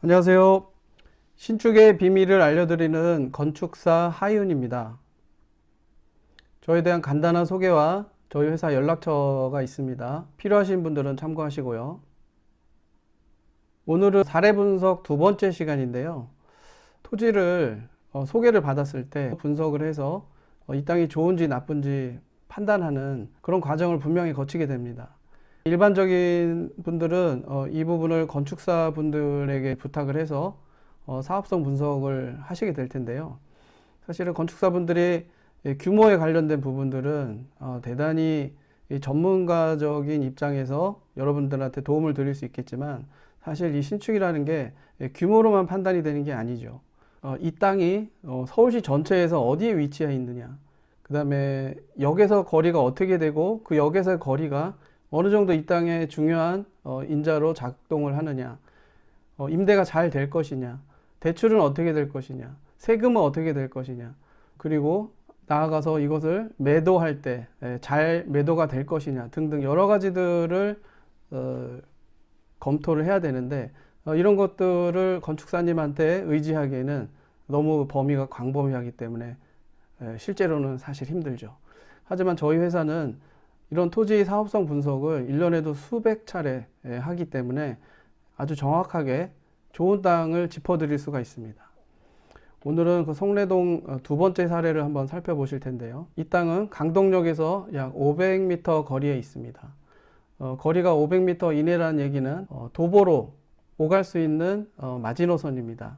안녕하세요. 신축의 비밀을 알려드리는 건축사 하이윤입니다. 저에 대한 간단한 소개와 저희 회사 연락처가 있습니다. 필요하신 분들은 참고하시고요. 오늘은 사례 분석 두 번째 시간인데요. 토지를 소개를 받았을 때 분석을 해서 이 땅이 좋은지 나쁜지 판단하는 그런 과정을 분명히 거치게 됩니다. 일반적인 분들은 이 부분을 건축사 분들에게 부탁을 해서 사업성 분석을 하시게 될 텐데요. 사실은 건축사 분들이 규모에 관련된 부분들은 대단히 전문가적인 입장에서 여러분들한테 도움을 드릴 수 있겠지만, 사실 이 신축이라는 게 규모로만 판단이 되는 게 아니죠. 이 땅이 서울시 전체에서 어디에 위치해 있느냐, 그 다음에 역에서 거리가 어떻게 되고 그 역에서의 거리가 어느 정도 이 땅에 중요한 인자로 작동을 하느냐, 임대가 잘 될 것이냐, 대출은 어떻게 될 것이냐, 세금은 어떻게 될 것이냐, 그리고 나아가서 이것을 매도할 때 잘 매도가 될 것이냐 등등 여러 가지들을 검토를 해야 되는데, 이런 것들을 건축사님한테 의지하기에는 너무 범위가 광범위하기 때문에 실제로는 사실 힘들죠. 하지만 저희 회사는 이런 토지 사업성 분석을 1년에도 수백 차례 하기 때문에 아주 정확하게 좋은 땅을 짚어드릴 수가 있습니다. 오늘은 그 송내동 두 번째 사례를 한번 살펴보실 텐데요. 이 땅은 강동역에서 약 500m 거리에 있습니다. 거리가 500m 이내라는 얘기는 도보로 오갈 수 있는 마지노선입니다.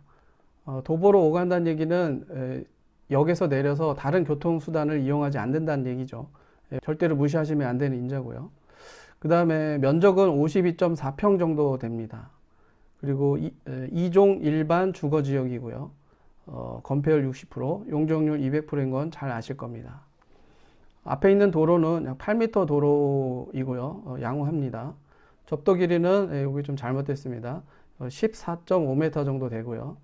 도보로 오간다는 얘기는 역에서 내려서 다른 교통수단을 이용하지 않는다는 얘기죠. 절대로 무시하시면 안 되는 인자고요. 그 다음에 면적은 52.4평 정도 됩니다. 그리고 2종 일반 주거지역이고요. 건폐율 60%, 용적률 200%인 건 잘 아실 겁니다. 앞에 있는 도로는 약 8m 도로이고요. 양호합니다. 접도 길이는 여기 좀 잘못됐습니다. 14.5m 정도 되고요.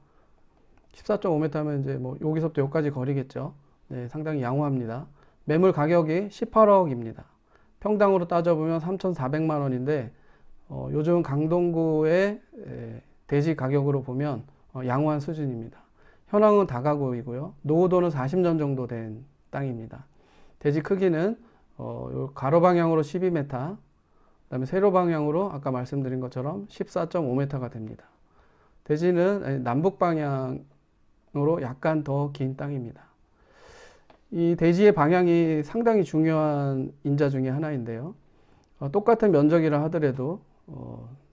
14.5m면 이제 뭐 여기서부터 여기까지 거리겠죠. 네, 상당히 양호합니다. 매물 가격이 18억입니다. 평당으로 따져보면 3,400만 원인데 요즘 강동구의 대지 가격으로 보면 양호한 수준입니다. 현황은 다가구이고요. 노후도는 40년 정도 된 땅입니다. 대지 크기는 가로 방향으로 12m, 그다음에 세로 방향으로 아까 말씀드린 것처럼 14.5m가 됩니다. 대지는 남북 방향으로 약간 더 긴 땅입니다. 이 대지의 방향이 상당히 중요한 인자 중에 하나인데요. 똑같은 면적이라 하더라도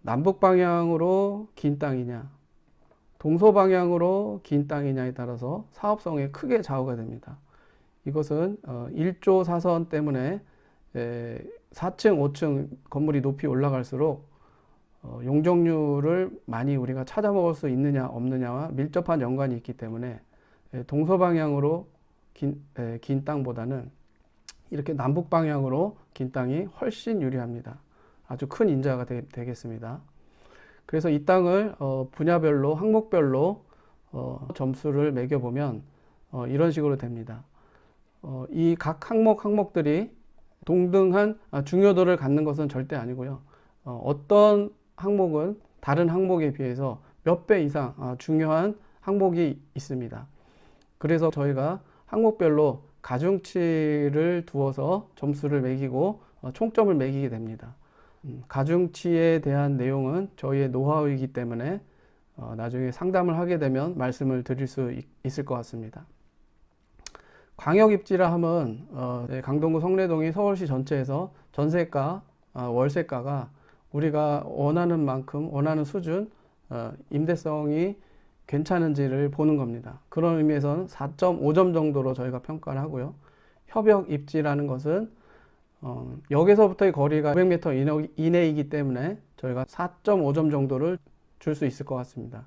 남북 방향으로 긴 땅이냐, 동서 방향으로 긴 땅이냐에 따라서 사업성에 크게 좌우가 됩니다. 이것은 1조 사선 때문에 4층, 5층 건물이 높이 올라갈수록 용적률을 많이 우리가 찾아먹을 수 있느냐 없느냐와 밀접한 연관이 있기 때문에 동서 방향으로 긴 땅보다는 이렇게 남북 방향으로 긴 땅이 훨씬 유리합니다. 아주 큰 인자가 되겠습니다. 그래서 이 땅을 분야별로, 항목별로 점수를 매겨보면 이런 식으로 됩니다. 이 각 항목들이 동등한 중요도를 갖는 것은 절대 아니고요. 어떤 항목은 다른 항목에 비해서 몇 배 이상 중요한 항목이 있습니다. 그래서 저희가 항목별로 가중치를 두어서 점수를 매기고 총점을 매기게 됩니다. 가중치에 대한 내용은 저희의 노하우이기 때문에 나중에 상담을 하게 되면 말씀을 드릴 수 있을 것 같습니다. 광역입지라 하면 강동구 성내동이 서울시 전체에서 전세가, 월세가가 우리가 원하는 만큼, 원하는 수준, 임대성이 괜찮은지를 보는 겁니다. 그런 의미에서는 4.5점 정도로 저희가 평가를 하고요. 협역 입지라는 것은 역에서부터의 거리가 500m 이내이기 때문에 저희가 4.5점 정도를 줄 수 있을 것 같습니다.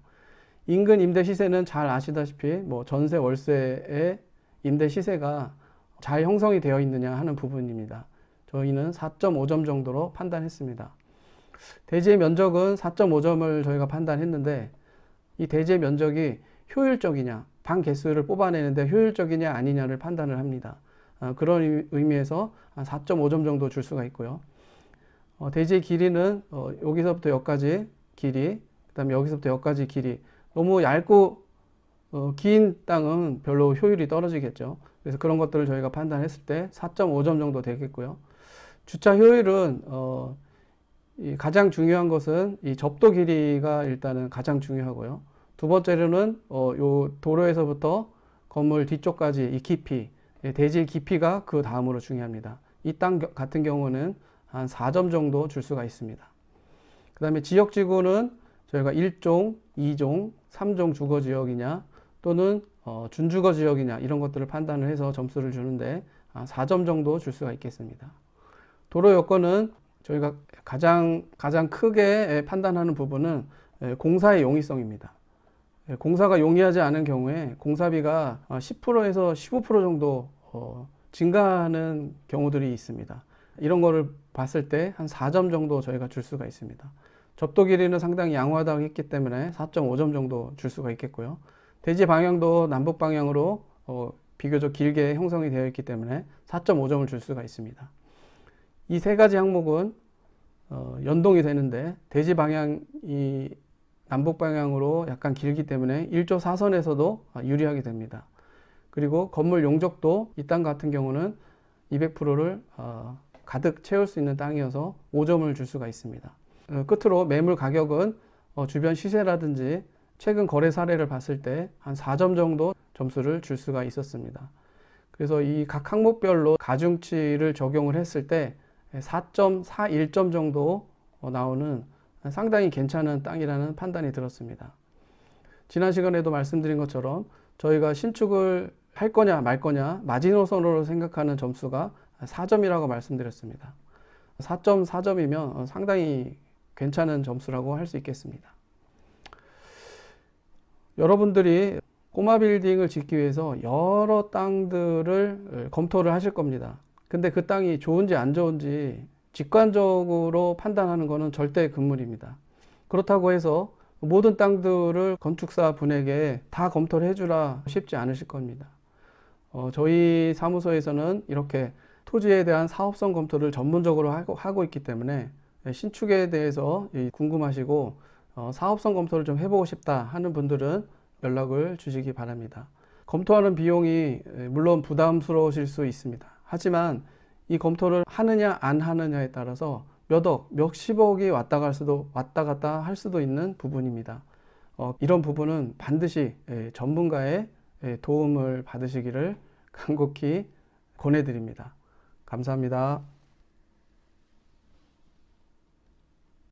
인근 임대 시세는 잘 아시다시피 뭐 전세, 월세의 임대 시세가 잘 형성이 되어 있느냐 하는 부분입니다. 저희는 4.5점 정도로 판단했습니다. 대지의 면적은 4.5점을 저희가 판단했는데, 이 대지의 면적이 효율적이냐, 방 개수를 뽑아내는데 효율적이냐 아니냐를 판단을 합니다. 그런 의미에서 4.5점 정도 줄 수가 있고요. 대지의 길이는 여기서부터 여기까지 길이, 그 그다음에 여기서부터 여기까지 길이 너무 얇고 긴 땅은 별로 효율이 떨어지겠죠. 그래서 그런 것들을 저희가 판단했을 때 4.5점 정도 되겠고요. 주차 효율은 이 가장 중요한 것은 이 접도 길이가 일단은 가장 중요하고요. 두 번째로는 요 도로에서부터 건물 뒤쪽까지 이 깊이, 대지 깊이가 그 다음으로 중요합니다. 이 땅 같은 경우는 한 4점 정도 줄 수가 있습니다. 그 다음에 지역지구는 저희가 1종, 2종, 3종 주거지역이냐 또는 준주거 지역이냐 이런 것들을 판단을 해서 점수를 주는데 4점 정도 줄 수가 있겠습니다. 도로 여건은 저희가 가장 크게 판단하는 부분은 공사의 용이성입니다. 공사가 용이하지 않은 경우에 공사비가 10%에서 15% 정도 증가하는 경우들이 있습니다. 이런 거를 봤을 때 한 4점 정도 저희가 줄 수가 있습니다. 접도 길이는 상당히 양호하다고 했기 때문에 4.5점 정도 줄 수가 있겠고요. 대지 방향도 남북 방향으로 비교적 길게 형성이 되어 있기 때문에 4.5점을 줄 수가 있습니다. 이 세 가지 항목은 연동이 되는데 대지 방향이 남북 방향으로 약간 길기 때문에 1조 4선에서도 유리하게 됩니다. 그리고 건물 용적도 이 땅 같은 경우는 200%를 가득 채울 수 있는 땅이어서 5점을 줄 수가 있습니다. 끝으로 매물 가격은 주변 시세라든지 최근 거래 사례를 봤을 때 한 4점 정도 점수를 줄 수가 있었습니다. 그래서 이 각 항목별로 가중치를 적용을 했을 때 4.41점 정도 나오는 상당히 괜찮은 땅이라는 판단이 들었습니다. 지난 시간에도 말씀드린 것처럼 저희가 신축을 할 거냐 말 거냐 마지노선으로 생각하는 점수가 4점이라고 말씀드렸습니다. 4.4점이면 상당히 괜찮은 점수라고 할 수 있겠습니다. 여러분들이 꼬마 빌딩을 짓기 위해서 여러 땅들을 검토를 하실 겁니다. 근데 그 땅이 좋은지 안 좋은지 직관적으로 판단하는 것은 절대 금물입니다. 그렇다고 해서 모든 땅들을 건축사 분에게 다 검토를 해주라 쉽지 않으실 겁니다. 저희 사무소에서는 이렇게 토지에 대한 사업성 검토를 전문적으로 하고 있기 때문에 신축에 대해서 궁금하시고 사업성 검토를 좀 해보고 싶다 하는 분들은 연락을 주시기 바랍니다. 검토하는 비용이 물론 부담스러우실 수 있습니다. 하지만 이 검토를 하느냐 안 하느냐에 따라서 몇억, 몇십억이 왔다 갔다 할 수도 있는 부분입니다. 이런 부분은 반드시 전문가의 도움을 받으시기를 간곡히 권해드립니다. 감사합니다.